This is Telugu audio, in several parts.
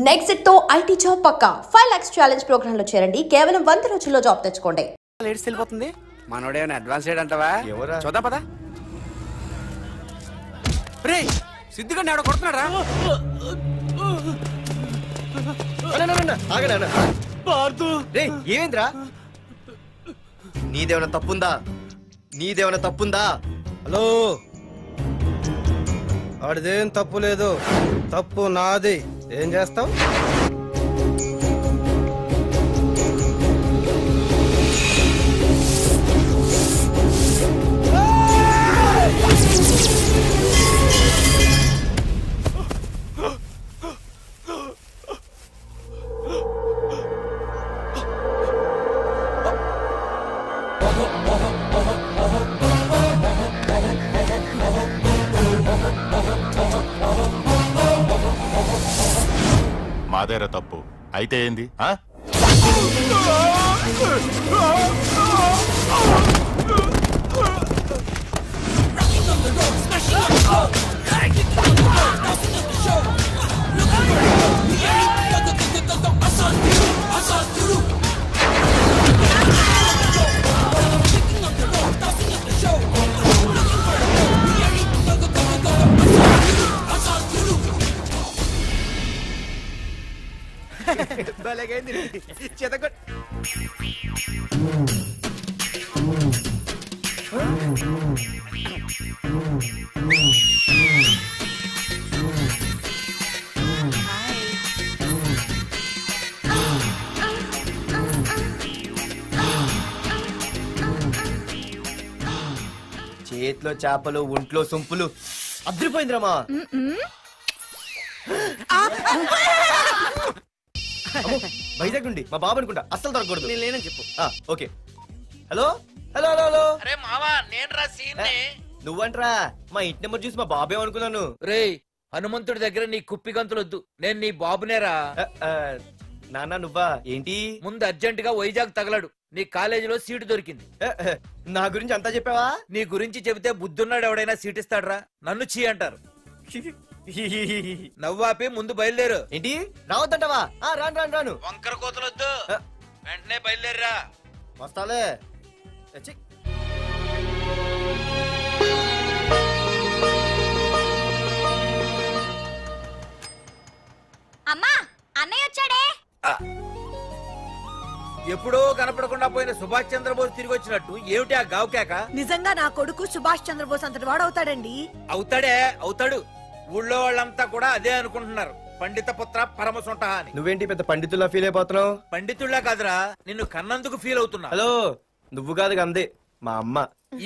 నెక్స్ట్ తో ఐటీ జాబ్ పక్కా 5 lakhs ఛాలెంజ్ ప్రోగ్రామ్ లో చేరండి. కేవలం 100 రోజుల్లో జాబ్ తెచ్చుకోండి. లేడీస్ వెళ్ళిపోతుంది. మనోడేమైనా అడ్వాన్స్ చేయడంటావా? చూద్దాం పదా. రే సిద్ధిగా ఎవడో కొడుతున్నాడు రా. ఏమేంద్రా? నీదేమైనా తప్పుందా? హలో, ఆడిదేం తప్పు లేదు, తప్పు నాది. ఏం చేస్తావు? మాదేరా తప్పు అయితే ఏంది? చేతిలో చేపలు, ఒంట్లో సొంపులు. అదిరిపోయిందిరామా. వైజాగ్ నుండి మా బాబు అనుకుంటా. అస్సలు దొరకకూడదు. నేను లేనని చెప్పు. Okay. Hello hello hello hello. అరే మావా, నేను రా సీన్. నువ్వంట్రా? మా ఇంటి నెంబర్ చూసి మా బాబే అనుకున్నాను. రే హనుమంతుడి దగ్గర నీ కుప్పి గంతులొద్దు, నేను నీ బాబునేరా. నాన్న నువ్వా? ఏంటి? ముందు అర్జెంట్ గా వైజాగ్ తగలడు, నీ కాలేజీలో సీటు దొరికింది. నా గురించి అంతా చెప్పావా? నీ గురించి చెబితే బుద్ధున్నాడు ఎవడైనా సీట్ ఇస్తాడ్రా? నన్ను చీ అంటారు. నవ్వాపి ముందు బయలుదేరు. ఏంటి రావద్దంటావా? రాను రాను రాను. వంకర కోతలొద్దు, వెంటనే బయలుదేరరా. వస్తాలే. అమ్మా, అన్నయ్య వచ్చాడే. ఎప్పుడో కనపడకుండా పోయిన సుభాష్ చంద్రబోస్ తిరిగి వచ్చినట్టు ఏమిటి ఆ గావుకేక? నిజంగా నా కొడుకు సుభాష్ చంద్రబోస్ అంతటి వాడు అవుతాడండి. అవుతాడు. ఊళ్ళో వాళ్ళంతా కూడా అదే అనుకుంటున్నారు, పండిత పుత్ర పరమ సొంట అని. నువ్వేంటి పెద్ద పండితుల్లా ఫీల్ అయిపోతున్నావు? పండితుళ్ళ కాదురా, నిన్ను కన్నందుకు ఫీల్ అవుతున్నా. హలో, నువ్వు కాదు అందే మా అమ్మ.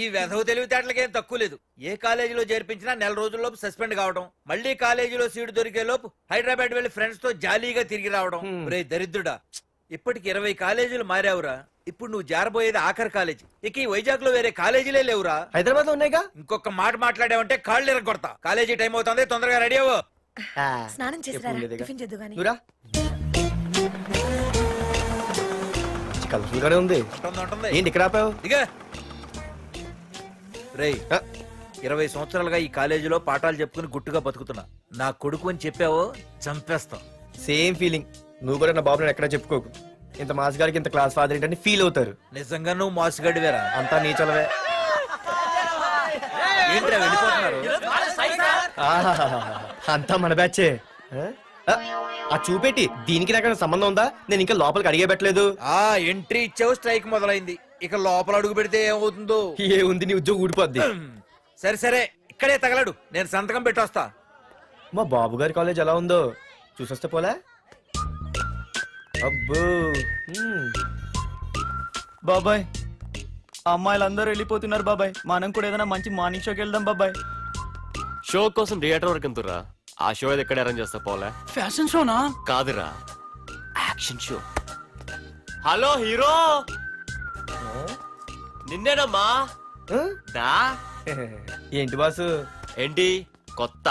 ఈ వెధవ తెలివితేటలకేం తక్కువ లేదు. ఏ కాలేజీలో చేర్పించినా నెల రోజుల్లోపు సస్పెండ్ కావడం, మళ్ళీ కాలేజీలో సీటు దొరికే లోపు హైదరాబాద్ వెళ్లి ఫ్రెండ్స్ తో జాలీగా తిరిగి రావడం. రే దరిద్రుడా, ఇప్పటికి 20 కాలేజీలు మారావురా. ఇప్పుడు నువ్వు జారబోయేది ఆఖరి కాలేజీ. ఇక ఈ వైజాగ్ లో వేరే కాలేజీలే లేవురా. హైదరాబాద్ లో ఉన్నాయిగా. ఇంకొక మాట మాట్లాడావంటే కాళ్ళు ఎరగొడతా. కాలేజీ టైం అవుతుంది, తొందరగా రెడీ అవ్వు. స్నానం చేసిరా, టిఫిన్ చేద్దు గాని. కలర్ఫుల్ గానే ఉంది. ఏంటి ఇక్కడ ఆపావు? రేయ్ 20 సంవత్సరాలుగా ఈ కాలేజీలో పాఠాలు చెప్పుకుని గుట్టుగా బతుకుతున్నా. నా కొడుకు అని చెప్పావో చంపేస్తాం. Same feeling. నువ్వు కూడా నా బాబు నేను ఎక్కడా చెప్పుకోకు. ఇంత మాస్ గారికి ఇంత క్లాస్ ఫాదర్ ఏంటని ఫీల్ అవుతారు. నిజంగా నువ్వు మాసుగడివేరా? అంతా నీచలవే. ఏంట్రా వెళ్ళిపోతున్నారు? అంతా మన బ్యాచే. ఆ చూపెట్టి దీనికి నాకు సంబంధం ఉందా? నేను ఇంకా లోపలికి అడిగే పెట్టలేదు. ఎంట్రీ ఇచ్చావు, స్ట్రైక్ మొదలైంది. ఇక లోపల అడుగు పెడితే ఏమవుతుందో? ఏముంది, నీ ఉద్యోగం ఊడిపోద్ది. సరే ఇక్కడే తగలడు, నేను సంతకం పెట్టొస్తా. మా బాబు గారి కాలేజ్ ఎలా ఉందో చూసొస్తే పోలే. అబ్బో బాబాయ్, అమ్మాయిలందరూ వెళ్ళిపోతున్నారు బాబాయ్. మనం కూడా ఏదైనా మంచి మార్నింగ్ షోకి వెళ్దాం బాబాయ్. షో కోసం థియేటర్ వరకు ఎంతురా? ఆ షో ఏది ఎక్కడ అరేంజ్ చేస్తా పోలే? ఫ్యాషన్ షోనా? కాదురా, యాక్షన్ షో. హలో హీరో, నిన్నేనమ్మా. ఏంటి బాసు? ఏంటి కొత్త?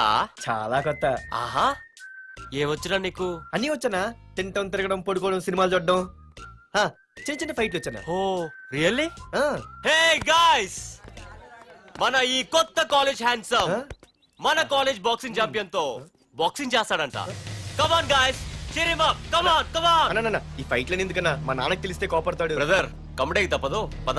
చాలా కొత్త. ఆహా, ఏమొచ్చినా నీకు? అన్నీ వచ్చానా? తింటం, తిరగడం, పడుకోవడం, సినిమాలు చూడడం, చిన్న చిన్న ఫైట్లు వచ్చానా. ఓ రియల్లీ? హే గాయ్స్, మన ఈ కొత్త కాలేజ్ హ్యాండ్సమ్ మన కాలేజ్ బాక్సింగ్ ఛాంపియన్ తో బాక్సింగ్ చేస్తాడంట. కమ్ ఆన్ గాయ్స్, అన్న ఈ ఫైట్ లని ఎందుకన్నా మా నాన్నకి తెలిస్తే కోపడతాడు. బ్రదర్ కమడేకి తప్పదు పద.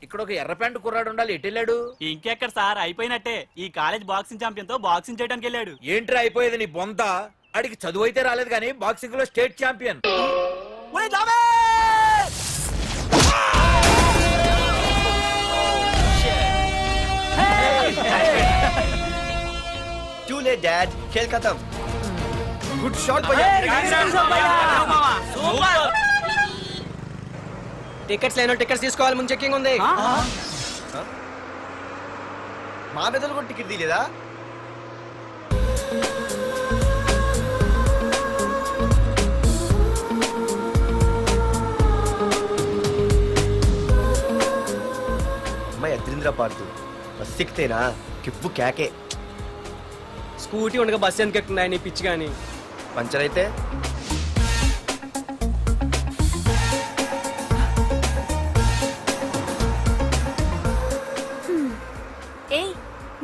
ఇక్కడ ఒక ఎర్ర ప్యాంటు కుర్రాడు ఉండాలి, ఎటు వెళ్ళాడు? ఇంకెక్కడ సార్, అయిపోయినట్టే. ఈ కాలేజ్ బాక్సింగ్ ఛాంపియన్ తో బాక్సింగ్ చేయడానికి వెళ్ళాడు. ఏంట్రా అయిపోయేది నీ బొంత? అడిగి చదువు అయితే రాలేదు కానీ బాక్సింగ్ లో state champion. Too late, Dad. खेल खत्म. Good shot, भैया. టికెట్స్ లేనో టికెట్స్ తీసుకోవాలి, ముందు చెక్కింగ్ ఉంది. మా పెద్దలు కూడా టికెట్ తీయలేదా? అమ్మాయి అద్రింద్ర పార్తు బస్ ఎక్కితేనా కిప్పు కేకే. స్కూటీ ఉండగా బస్సు ఎందుకు ఎక్కుతున్నాయి నీ పిచ్చి కానీ. పంచర్ అయితే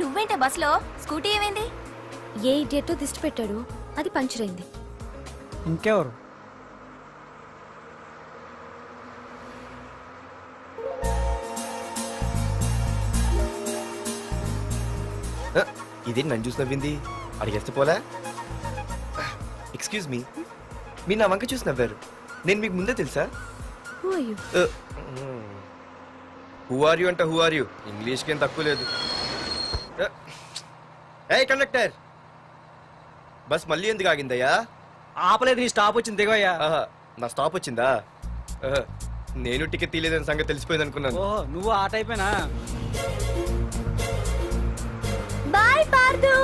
నువ్వేంటే బస్సులో? స్కూటీ ఏమైంది? ఏ ఇడియట్ దిష్టి పెట్టాడు, అది పంచర్ అయింది. ఇంకెవరు? ఇదేంటి నన్ను చూసి నవ్వింది? అడిగేస్తే పోలే. ఎక్స్క్యూజ్ మీ, మీరు నా వంక చూసి నవ్వారు. నేను మీకు ముందే తెలుసా? హూ ఆర్ యూ అంటే హూ ఆర్ యూ, ఇంగ్లీష్కి ఏం తక్కువ లేదు. ఏ కండక్టర్, బస్ మళ్ళీ ఎందుకు ఆగిందయ్యా? ఆపలేదు, నీ స్టాప్ వచ్చింది, దిగోయ్యా. నా స్టాప్ వచ్చిందా? నేను టికెట్ తీయలేదని సంగతి తెలిసిపోయింది అనుకున్నాను. ఓహో, నువ్వు ఆ టైపేనా? బాయ్ పార్దు.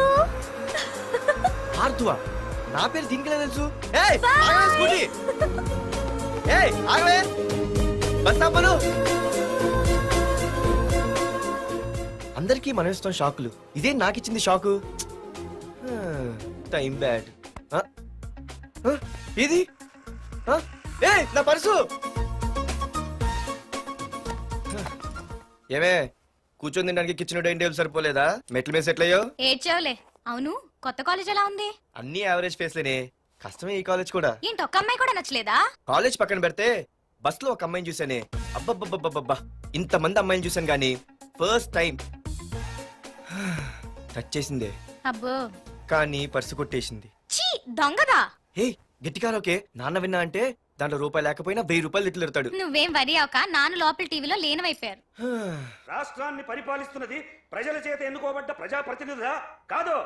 పార్థువా? నా పేరు దీనికి తెలుసు. ఏయ్ ఆగవే స్కూటీ. ఏయ్ ఆగవే, బస్ ఆపను. అందరికీ మనం ఇస్తాం షాకులు, ఇదే నాకు ఇచ్చింది షాకు. Time bad. ఇది నా పర్సు. ఏమే కూర్చొని తినడానికి కిచెన్ డైనింగ్ టేబుల్ సరిపోలేదా? మెట్ల మీద సెట్ అయ్యో. ఏడ్చావులే. అవును, కొత్త కాలేజ్ ఎలా ఉంది? అన్ని యావరేజ్ ఫేస్లేనే, కష్టమే ఈ కాలేజ్ కూడా. ఏంటి, ఒక్క అమ్మాయి కూడా నచ్చలేదా? కాలేజ్ పక్కన పెడితే బస్ లో ఒక అమ్మాయిని చూసానే, అబ్బబ్బబ్బబ్బబ్బా ఇంతమంది అమ్మాయిని చూసాను గానీ ఫస్ట్ టైం టచ్ చేసిందే. అబ్బో, కానీ పర్సు కొట్టేసింది. చీ దొంగదా. హే గట్టిగా ఓకే, నాన్న విన్నా అంటే దాంట్లో రూపాయి లేకపోయినా 1000 రూపాయలు ఇట్లు ఎడతాడు. నువ్వేం వరి అవక, నాన్న లోపల టీవీలో లేనవైపోయారు. రాష్ట్రాన్ని పరిపాలిస్తున్నది ప్రజల చేత ఎన్నుకోబడ్డ ప్రజాప్రతినిధులా కాదు,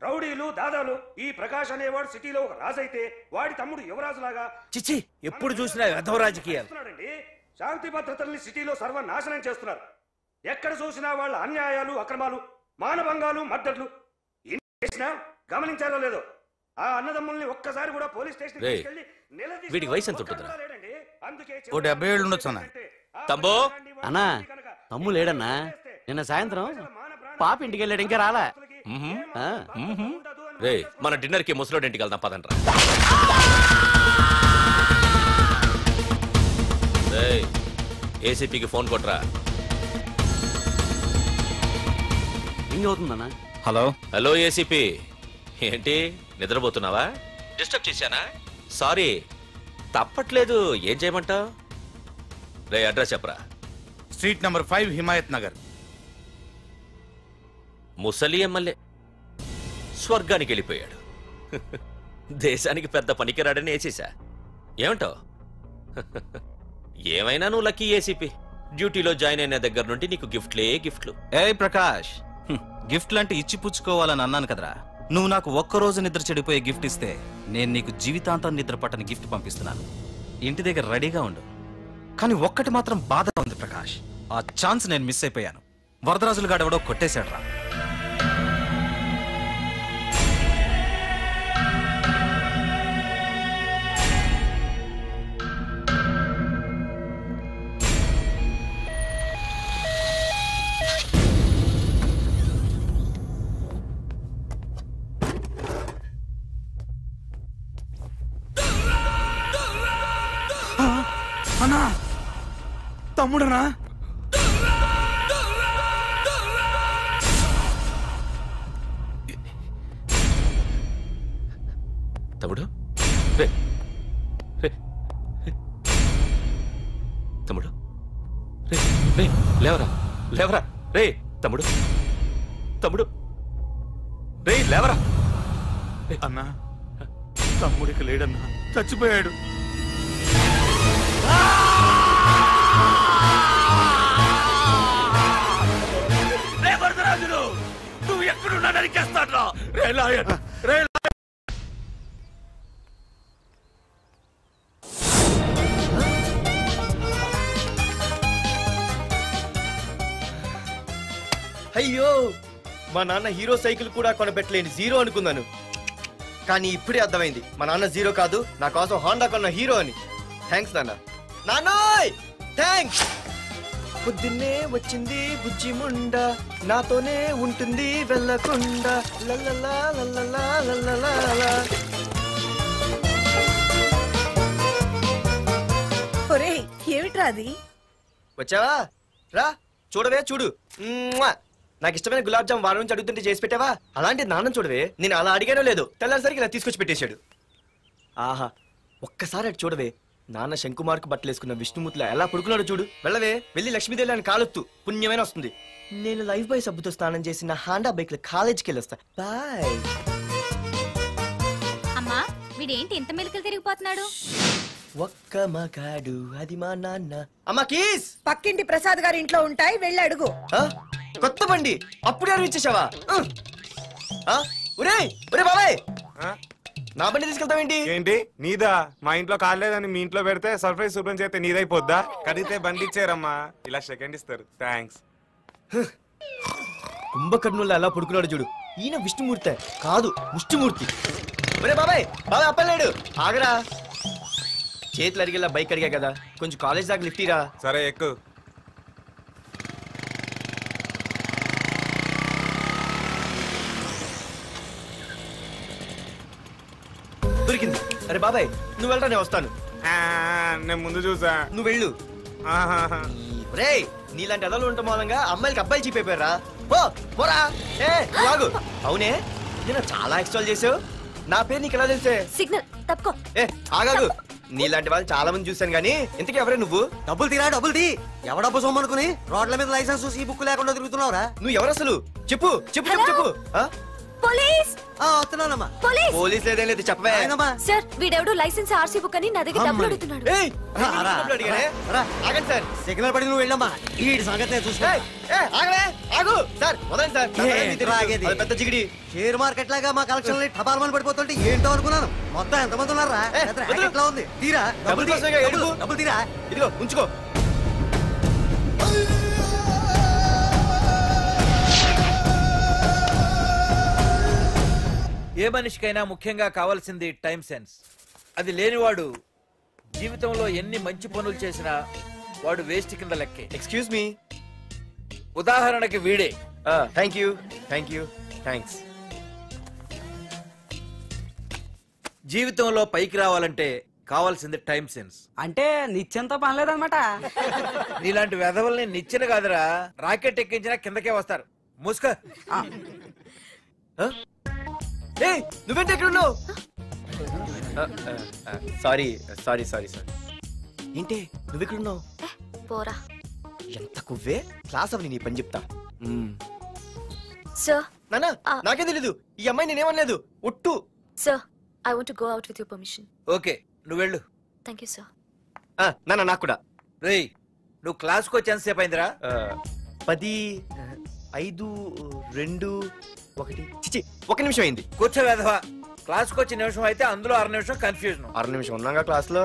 రౌడీలు దాదాలు. ఈ ప్రకాష్ అనేవాడు సిటీలో ఒక రాజైతే వాడి తమ్ముడు యువరాజులాగా చిచ్చి ఎప్పుడు చూసినా వెధవ రాజకీయాలు. శాంతి భద్రతల్ని సిటీలో సర్వనాశనం చేస్తున్నారు. ఎక్కడ చూసినా వాళ్ళ అన్యాయాలు, అక్రమాలు, మానభంగాలు, మద్దతులు. చేసినా గమనించారో లేదో, ఆ అన్నదమ్ముల్ని ఒక్కసారి కూడా పోలీస్ స్టేషన్ వీడికి వయసు ఎంత ఉంటుందిరా? ఓ 70 ఏళ్ళు ఉండొచ్చు అన్న. తమ్ముడు అన్నా, తమ్ము లేడన్నా. నిన్న సాయంత్రం పాప ఇంటికి వెళ్ళాడు, ఇంకా రాలా. రే మన డిన్నర్ కి ముసలోడి ఇంటికి వెళ్దాం పదండ్రా. ఏసీపీకి ఫోన్ కొట్రా. రింగ్ అవుతుందన్నా. హలో హలో ఏసీపీ, ఏంటి నిద్రపోతున్నావా? డిస్టర్బ్ చేశానా? సారీ, తప్పట్లేదు. ఏం చేయమంటావు? రే అడ్రస్ చెప్పరా. Street number 5 Himayat Nagar. ముసలి ఎమ్మెల్యే స్వర్గానికి వెళ్ళిపోయాడు. దేశానికి పెద్ద పనికిరాడని వేసేసా. ఏమంటావు? ఏమైనా నువ్వు లక్కీ ఏసీపీ. డ్యూటీలో జాయిన్ అయిన దగ్గర నుండి నీకు గిఫ్ట్లే గిఫ్ట్లు. ఏ ప్రకాష్, గిఫ్ట్ లాంటి ఇచ్చి పుచ్చుకోవాలని అన్నాను కదరా. నువ్వు నాకు ఒక్కరోజు నిద్ర చెడిపోయే గిఫ్ట్ ఇస్తే నేను నీకు జీవితాంతం నిద్ర పట్టని గిఫ్ట్ పంపిస్తున్నాను. ఇంటి దగ్గర రెడీగా ఉండు. కానీ ఒక్కటి మాత్రం బాధగా ఉంది ప్రకాష్, ఆ ఛాన్స్ నేను మిస్ అయిపోయాను. వరదరాజులు గాడెవడో కొట్టేశాడు రా. తమ్ముడనా? తమ్ముడు రే రే తమ్ముడు రే రే లేవరా లేవరా రే తమ్ముడు తమ్ముడు రే లేవరా అన్నా తమ్ముడికి లేడన్నా, చచ్చిపోయాడు. రే వరదరాజులు, నువ్వు ఎక్కడున్నా నరికేస్తాడ్రా. రే లాయర్ రే అయ్యో, మా నాన్న హీరో సైకిల్ కూడా కొనబెట్టలేని జీరో అనుకున్నాను. కానీ ఇప్పుడే అర్థమైంది, మా నాన్న జీరో కాదు, నా కోసం హోండా కొన్న హీరో అని. థ్యాంక్స్ నాన్న. నాన్నోయ్ థ్యాంక్స్. పొద్దున్నే వచ్చింది బుజ్జి ముండ, నాతోనే ఉంటుంది వెళ్ళకుండా. లల్లలా లల్లలా లల్లలా. ఒరేయ్ ఏమిట్రా అది? వచ్చావా? రా చూడవే, చూడు. నాకు ఇష్టమైన గులాబ్ జామ్ వారం నుంచి అడుగుతుంటే చేసి పెట్టావా? అలాంటి నాన్న చూడవే, నేను అలా అడిగానో లేదు, తెల్లారిసరికి ఇలా తీసుకొచ్చి పెట్టేశాడు. ఆహా, ఒక్కసారి అటు చూడవే, నాన్న శంకుమార్కు బట్టలు వేసుకున్న విష్ణుమూర్తిలా ఎలా పడుకున్నాడు చూడు. వెళ్ళవే, వెళ్ళి లక్ష్మీదేవి అని కాలొత్తు, పుణ్యమైన వస్తుంది. నేను లైఫ్ బాయ్ సబ్బుతో స్నానం చేసి నా హాండా బైక్ లో కాలేజీకి వెళ్ళొస్తా. బాయ్. అమ్మా, వీడేంటి ఇంత మెలికలు తిరిగిపోతున్నాడు? ఒక్క మగాడు అది మా నాన్న. అమ్మా కీస్ పక్కింటి ప్రసాద్ గారి ఇంట్లో ఉంటాయి, వెళ్ళి అడుగు. కొత్త బండి అప్పుడే అనిపించేసావా? ఒరే ఒరే బాబాయ్, నా బండి తీసుకెళ్తావేంటి? ఏంటి నీదా? మా ఇంట్లో కాలేదని మీ ఇంట్లో పెడితే సర్ప్రైజ్ శుభ్రం చేస్తే నీదైపోద్దా? కడిగితే బండి ఇచ్చారమ్మా, ఇలా సెకండ్ ఇస్తారు. థ్యాంక్స్. కుంభకర్ణుల్లో ఎలా పడుకున్నాడు చూడు. ఈయన విష్ణుమూర్తి కాదు, ముష్టిమూర్తి. ఒరే బాబాయ్, బాబాయ్ అప్పలేడు, ఆగరా. చేతులు అడిగేలా బైక్ అడిగా కదా, కొంచెం కాలేజ్ దాకా లిఫ్ట్ ఇరా. సరే ఎక్కు. దొరికింది. అరే బాబాయ్ నువ్వు వెళ్ళరా, నేను వస్తాను. నేను ముందు చూసా, నువ్వు వెళ్ళు. రే నీలాంటి అదలు ఉండటం మూలంగా అమ్మాయిలకి అబ్బాయిలు చీపైపోయారా? పోరా. ఆగు. అవునే, నేను చాలా ఎక్స్ట్రాల్ చేసావు. నా పేరు నీకు ఎలా తెలిసే? సిగ్నల్ తప్పుకో. ఆగాగు. నీలాంటి వాళ్ళు చాలా మంది చూశాను గానీ ఇంతకీ ఎవరే నువ్వు? డబ్బులు తీరా, డబ్బులు తీ. ఎవడబ్బు సొమ్మనుకుని రోడ్ల మీద లైసెన్స్ చూసి బుక్ లేకుండా తిరుగుతున్నావురా? నువ్వు ఎవరు అసలు? చెప్పు చెప్పు చెప్పు చెప్పు. పోలీస్. వస్తున్నానమ్మా. పోలీస్ లేదేం లేదు, చెప్పవే. సార్ వీడెవడు లైసెన్స్ ఆర్సీ బుక్ అని నా దగ్గర డబ్బులు అడుగుతున్నాడు. ఆగండి సార్. సిగ్నల్ పడి నువ్వు వెళ్ళమ్మా, ఈ సంగతి చూసుకో. ఆగు సార్, వదండి సార్. పెద్ద జిగిడి. షేర్ మార్కెట్ లాగా మా కలెక్షన్ టపాల్మని పడిపోతుంటే ఏంటో అనుకున్నాను. మొత్తం ఎంతమంది ఉన్నారా? ఎట్లా ఉంది? తీరా డబ్బులు తీరా. ఇదిగో ఉంచుకో. ఏ మనిషికైనా ముఖ్యంగా కావాల్సింది టైం సెన్స్. అది లేనివాడు జీవితంలో ఎన్ని మంచి పనులు చేసినా వాడు వేస్ట్ కింద లెక్కే. Excuse me. ఉదాహరణకి వీడే. Thank you thank you thanks. జీవితంలో పైకి రావాలంటే కావాల్సింది టైం సెన్స్. అంటే నిత్యంతో పనిలేదన్నమాట. నీలాంటి వెధవల్ని నిచ్చెన కాదురా, రాకెట్ ఎక్కించినా కిందకే వస్తారు. మూసుక. నువ్వేంటి ఎక్కడ ఉన్నావు? Sorry sorry sorry sorry. ఏంటి నువ్వు ఇక్కడ ఉన్నావు? పోరా. ఎంత కువ్వే. క్లాస్ అవని నీ పని చెప్తా. సార్ నానా నాకేం తెలీదు, ఈ అమ్మాయి నేనేమనలేదు, ఒట్టు. Sir I want to go out with your permission. Okay నువ్వు వెళ్ళు. Thank you sir. నానా నాకు కూడా. రేయ్ నువ్వు క్లాస్కి వచ్చి ఎంతసేపు అయిందిరా? 10, 5, 2, 1 చిచి 1 నిమిషం అయింది. కూర్చో వెధవా. క్లాస్కి వచ్చి నిమిషం అయితే అందులో 6 నిమిషం కన్ఫ్యూజన్. 6 నిమిషం ఉన్నాగా క్లాస్ లో.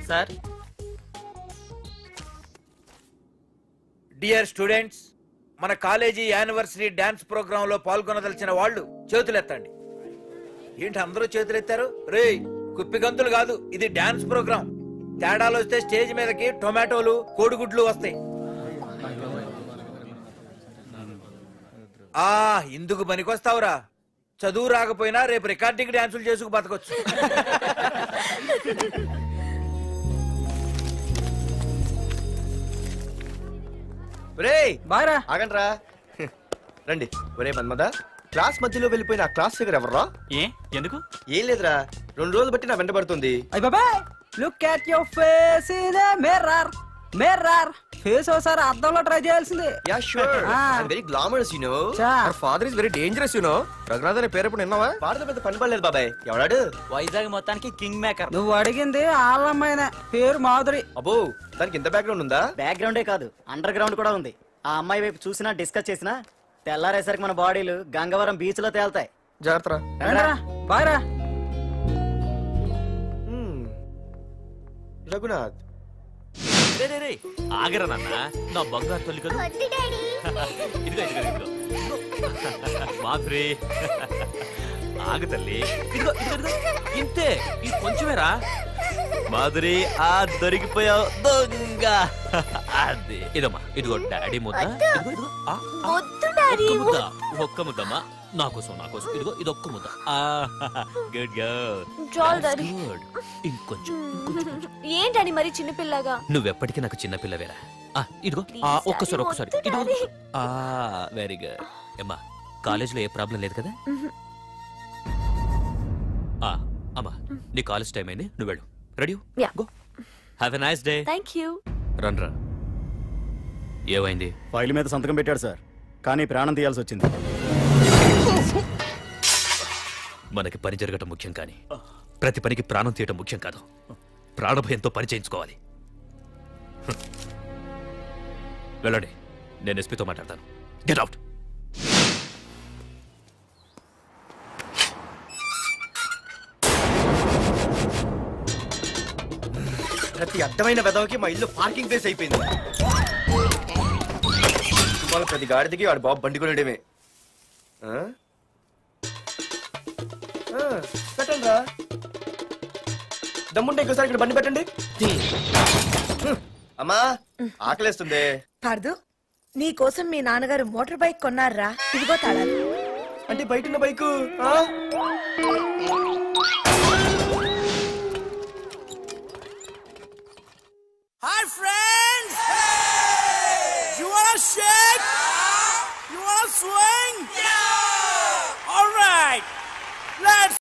సార్. డియర్ స్టూడెంట్స్, మన కాలేజీ యానివర్సరీ డాన్స్ ప్రోగ్రామ్ లో పాల్గొనదలిచిన వాళ్ళు చేతులెత్తండి. ఏంటి అందరూ చేతులెత్తారు? రేయ్ కుప్పి గంతులు కాదు, ఇది డాన్స్ ప్రోగ్రామ్. తేడాలు వస్తే స్టేజ్ మీదకి టొమాటోలు కోడిగుడ్లు వస్తాయి. ఇందుకు పనికొస్తావురా. చదువు రాకపోయినా రేపు రికార్డింగ్ డాన్సులు చేసుకు బతకొచ్చు. ఒరేయ్ బాయ్రా ఆగండ్రా రండి. ఒరే మన్మద, క్లాస్ మధ్యలో వెళ్ళిపోయిన ఆ క్లాస్ ఫిగర్ ఎవర్రా? ఏ ఎందుకు? ఏం లేదురా, 2 రోజులు బట్టి నా వెంట పడుతుంది. అయ్య బాబాయ్, look at your face in a mirror. Mirror face ఒకసారి అద్దంలో ట్రై చేయాల్సింది. Yeah sure, I am very glamorous you know. Our father is very dangerous you know. Raghunath అనే పేరు ఎప్పుడు విన్నావా? పాడత పెద్ద పని పడలేదు బాబాయ్. ఎవడాడు? వైజాగ్ మొత్తానికి కింగ్ మేకర్. నువ్వు అడిగింది ఆళ్ళమ్మాయిన పేరు మాధురి. అబ్బో, దానికి ఇంత బ్యాక్గ్రౌండ్ ఉందా? బ్యాక్గ్రౌండే కాదు, అండర్ గ్రౌండ్ కూడా ఉంది. ఆ అమ్మాయి వైపు చూసినా డిస్కస్ చేసినా తెల్లారేసరికి మన బాడీలు గంగవరం బీచ్ లో తేల్తాయి. జాగ్రత్త. బాయ్రా. రఘునాథ్ ఆగరా నాన్న, నా బంగారు తల్లి కదా. ఇదిగో ఇదిగో ఇదిగో మాధురి, ఆగు తల్లి. ఇదిగో ఇదిగో ఇదిగో, ఇంతే, ఇది కొంచెమేరా. మాధురి, ఆ దొరికిపోయావు దొంగ. అదే ఇదమ్మా, ఇదిగో డాడీ ముద్ద. ఇదిగో ఇదిగో, ఒక్క ముద్దమ్మా, నా కోసం ఇదిగో ఇది ఒక్క ముద్ద. Good good. ఇంకొంచెం. ఏంటని మరి చిన్నపిల్లగా? నువ్వెప్పటికీ నాకు చిన్నపిల్లవేరా. ఇదిగో ఒక్కసారి ఇదిగో. Very good. అమ్మా, కాలేజీలో ఏ ప్రాబ్లం లేదు కదా? అమ్మా, నీ కాలేజ్ టైం అయింది, నువ్వు వెళ్ళు. Ready? Go. Have a nice day. Thank you. రా. ఏమైంది? ఫైల్ మీద సంతకం పెట్టాడు సార్, కానీ ప్రాణం తీయాల్సి వచ్చింది. మనకి పని జరగటం ముఖ్యం, కానీ ప్రతి పనికి ప్రాణం తీయటం ముఖ్యం కాదు. ప్రాణభయంతో పని చేయించుకోవాలి. వెళ్ళండి, నేను ఎస్పీతో మాట్లాడతాను. Get out. ప్రతి అడ్డమైన వెదవకి మా ఇల్లు పార్కింగ్ ప్లేస్ అయిపోయింది. వాళ్ళ ప్రతి గాడిదకి వాడు బాబు బండి కొనడమే. పెట్టండి రా, దమ్ముంటే ఇంకోసారి ఇక్కడ బండి పెట్టండి. అమ్మా, ఆకలేస్తుంది. పార్దు, నీ కోసం మీ నాన్నగారు మోటార్ బైక్ కొన్నారా? ఇదిగో తాళాలు. అంటే బయట ఉన్న బైకు